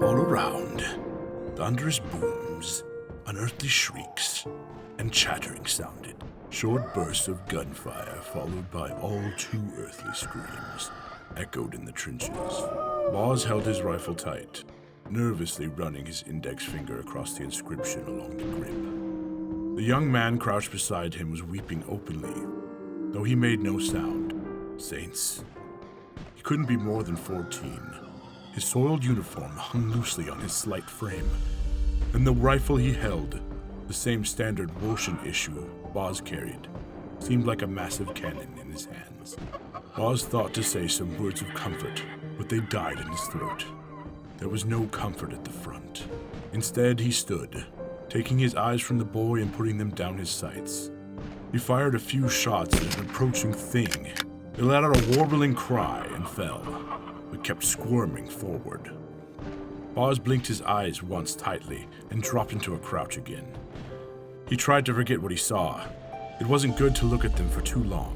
All around, thunderous booms, unearthly shrieks, and chattering sounded. Short bursts of gunfire, followed by all too earthly screams, echoed in the trenches. Boz held his rifle tight, nervously running his index finger across the inscription along the grip. The young man crouched beside him was weeping openly, though he made no sound. Saints. He couldn't be more than 14. His soiled uniform hung loosely on his slight frame, and the rifle he held, the same standard Wolshan issue Boz carried, seemed like a massive cannon in his hands. Boz thought to say some words of comfort, but they died in his throat. There was no comfort at the front. Instead, he stood, taking his eyes from the boy and putting them down his sights. He fired a few shots at an approaching thing. It let out a warbling cry and fell, but kept squirming forward. Boz blinked his eyes once tightly and dropped into a crouch again. He tried to forget what he saw. It wasn't good to look at them for too long.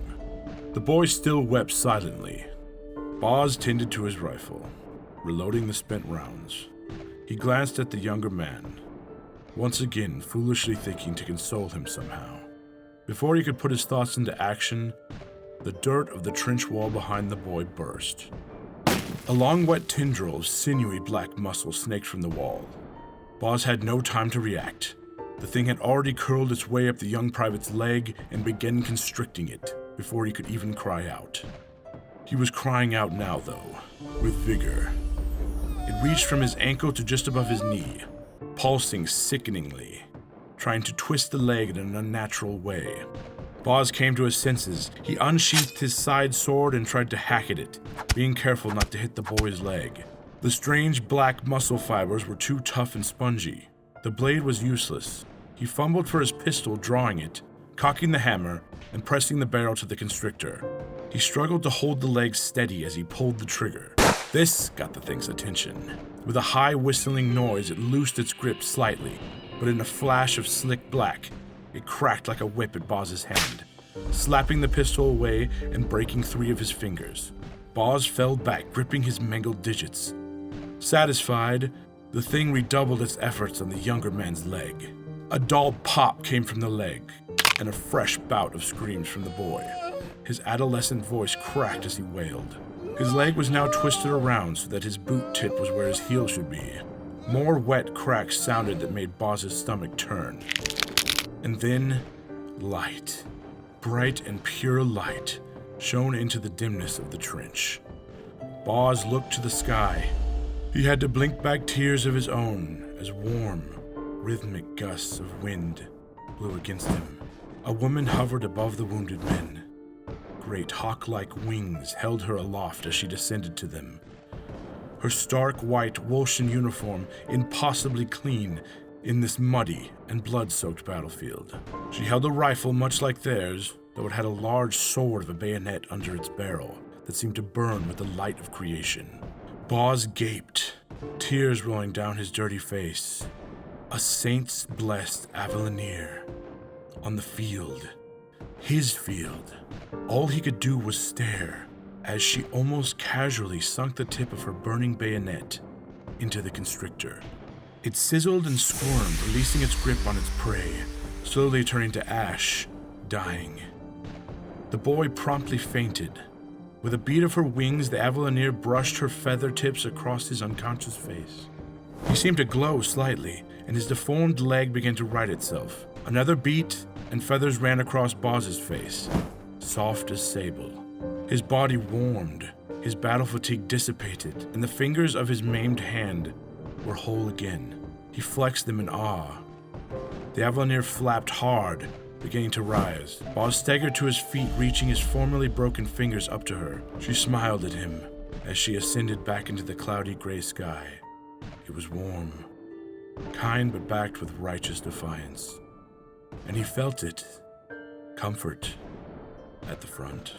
The boy still wept silently. Boz tended to his rifle, reloading the spent rounds. He glanced at the younger man, once again foolishly thinking to console him somehow. Before he could put his thoughts into action, the dirt of the trench wall behind the boy burst. A long wet tendril of sinewy black muscle snaked from the wall. Boz had no time to react. The thing had already curled its way up the young private's leg and began constricting it before he could even cry out. He was crying out now, though, with vigor. It reached from his ankle to just above his knee, pulsing sickeningly, trying to twist the leg in an unnatural way. Boz came to his senses. He unsheathed his side sword and tried to hack at it, being careful not to hit the boy's leg. The strange black muscle fibers were too tough and spongy. The blade was useless. He fumbled for his pistol, drawing it, cocking the hammer, and pressing the barrel to the constrictor. He struggled to hold the leg steady as he pulled the trigger. This got the thing's attention. With a high whistling noise, it loosed its grip slightly, but in a flash of slick black, it cracked like a whip at Boz's hand, slapping the pistol away and breaking 3 of his fingers. Boz fell back, gripping his mangled digits. Satisfied, the thing redoubled its efforts on the younger man's leg. A dull pop came from the leg, and a fresh bout of screams from the boy. His adolescent voice cracked as he wailed. His leg was now twisted around so that his boot tip was where his heel should be. More wet cracks sounded that made Boz's stomach turn. And then, light, bright and pure light, shone into the dimness of the trench. Boz looked to the sky. He had to blink back tears of his own as warm, rhythmic gusts of wind blew against him. A woman hovered above the wounded men. Great hawk-like wings held her aloft as she descended to them. Her stark white Wolshan uniform impossibly clean in this muddy and blood-soaked battlefield. She held a rifle much like theirs, though it had a large sword of a bayonet under its barrel that seemed to burn with the light of creation. Boz gaped, tears rolling down his dirty face. A saint's blessed Avalonier on the field, his field. All he could do was stare as she almost casually sunk the tip of her burning bayonet into the constrictor. It sizzled and squirmed, releasing its grip on its prey, slowly turning to ash, dying. The boy promptly fainted. With a beat of her wings, the Avalonier brushed her feather tips across his unconscious face. He seemed to glow slightly, and his deformed leg began to right itself. Another beat, and feathers ran across Boz's face, soft as sable. His body warmed, his battle fatigue dissipated, and the fingers of his maimed hand were whole again. He flexed them in awe. The Avalonier flapped hard, beginning to rise. Boz staggered to his feet, reaching his formerly broken fingers up to her. She smiled at him as she ascended back into the cloudy gray sky. It was warm, kind but backed with righteous defiance. And he felt it, comfort, at the front.